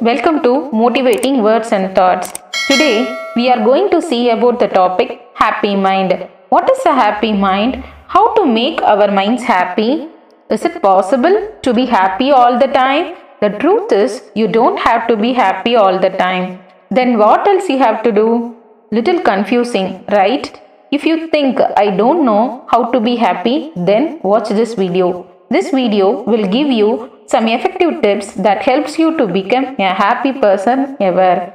welcome to Motivating Words and Thoughts. Today we are going to see about the topic happy mind. What is a happy mind? How to make our minds happy? Is it possible to be happy all the time? The truth is you don't have to be happy all the time. Then what else you have to do? Little confusing, right? If you think I don't know how to be happy, then watch this video. This video will give you some effective tips that helps you to become a happy person ever.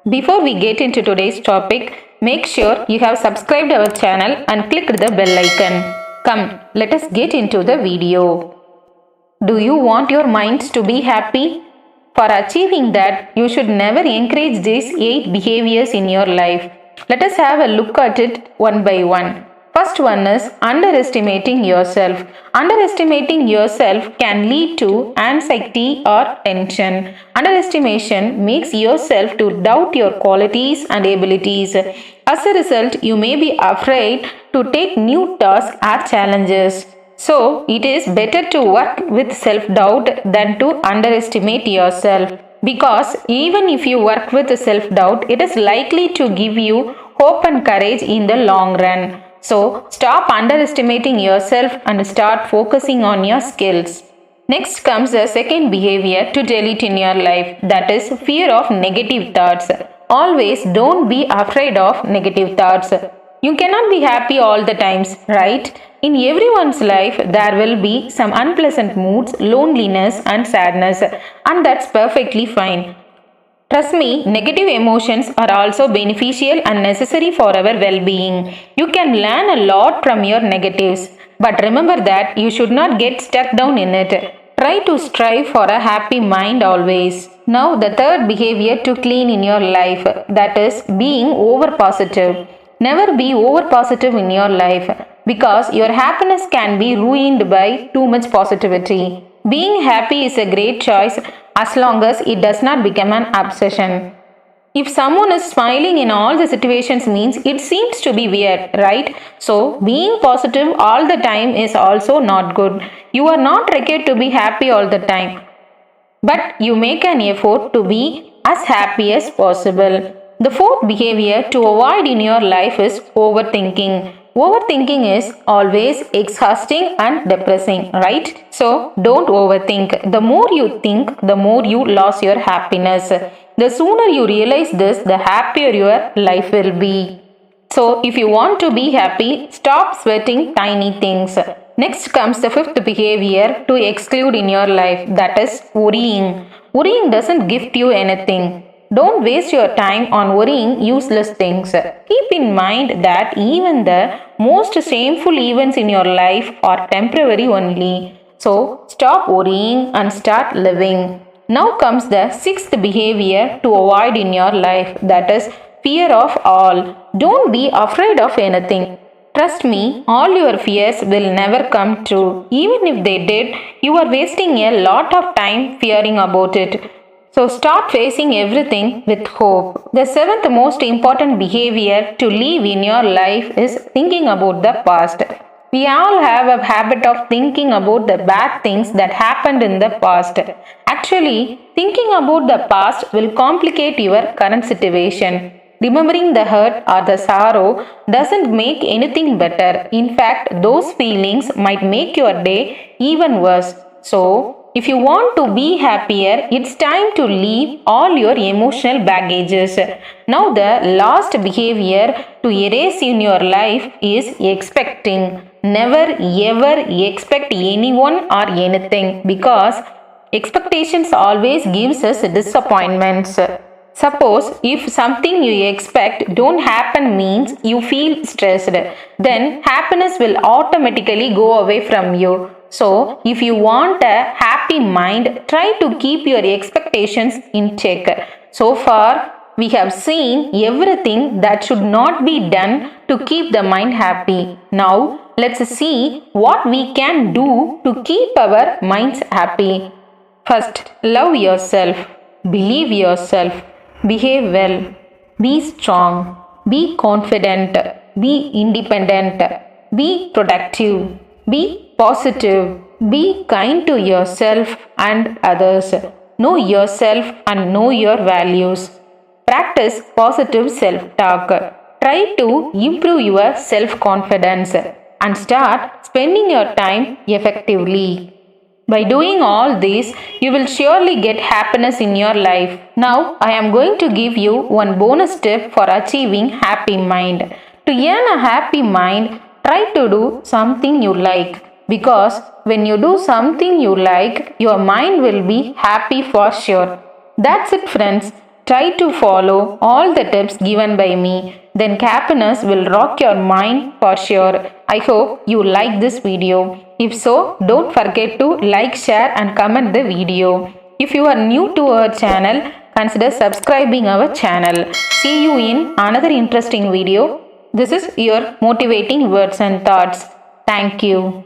Before we get into today's topic, make sure you have subscribed our channel and clicked the bell icon. Come, let us get into the video. Do you want your minds to be happy? For achieving that, you should never encourage these 8 behaviors in your life. Let us have a look at it one by one. First one is underestimating yourself. Underestimating yourself can lead to anxiety or tension. Underestimation makes yourself to doubt your qualities and abilities. As a result, you may be afraid to take new tasks or challenges. So, it is better to work with self-doubt than to underestimate yourself. Because even if you work with self-doubt, it is likely to give you hope and courage in the long run. So, stop underestimating yourself and start focusing on your skills. Next comes the second behavior to delete in your life, that is fear of negative thoughts. Always don't be afraid of negative thoughts. You cannot be happy all the times, right? In everyone's life, there will be some unpleasant moods, loneliness and sadness, and that's perfectly fine. Trust me, negative emotions are also beneficial and necessary for our well-being. You can learn a lot from your negatives, but remember that you should not get stuck down in it. Try to strive for a happy mind always. Now the third behavior to clean in your life, that is being over-positive. Never be over-positive in your life because your happiness can be ruined by too much positivity. Being happy is a great choice as long as it does not become an obsession. If someone is smiling in all the situations means it seems to be weird, right? So, being positive all the time is also not good. You are not required to be happy all the time. But you make an effort to be as happy as possible. The fourth behavior to avoid in your life is overthinking. Overthinking is always exhausting and depressing, right? So, don't overthink. The more you think, the more you lose your happiness. The sooner you realize this, the happier your life will be. So, if you want to be happy, stop sweating tiny things. Next comes the fifth behavior to exclude in your life, that is worrying. Worrying doesn't gift you anything. Don't waste your time on worrying useless things. Keep in mind that even the most shameful events in your life are temporary only. So, stop worrying and start living. Now comes the sixth behavior to avoid in your life, that is fear of all. Don't be afraid of anything. Trust me, all your fears will never come true. Even if they did, you are wasting a lot of time fearing about it. So start facing everything with hope. The seventh most important behavior to live in your life is thinking about the past. We all have a habit of thinking about the bad things that happened in the past. Actually, thinking about the past will complicate your current situation. Remembering the hurt or the sorrow doesn't make anything better. In fact, those feelings might make your day even worse. So, if you want to be happier, it's time to leave all your emotional baggages. Now the last behavior to erase in your life is expecting. Never ever expect anyone or anything because expectations always gives us disappointments. Suppose if something you expect don't happen means you feel stressed, then happiness will automatically go away from you. So, if you want a happy mind, try to keep your expectations in check. So far, we have seen everything that should not be done to keep the mind happy. Now, let's see what we can do to keep our minds happy. First, love yourself. Believe yourself. Behave well. Be strong. Be confident. Be independent. Be productive. Be positive. Be kind to yourself and others. Know yourself and know your values. Practice positive self talk. Try to improve your self confidence and start spending your time effectively. By doing all this, you will surely get happiness in your life. Now, I am going to give you one bonus tip for achieving happy mind. To earn a happy mind, try to do something you like. Because when you do something you like, your mind will be happy for sure. That's it, friends. Try to follow all the tips given by me. Then happiness will rock your mind for sure. I hope you like this video. If so, don't forget to like, share and comment the video. If you are new to our channel, consider subscribing our channel. See you in another interesting video. This is your motivating words and thoughts. Thank you.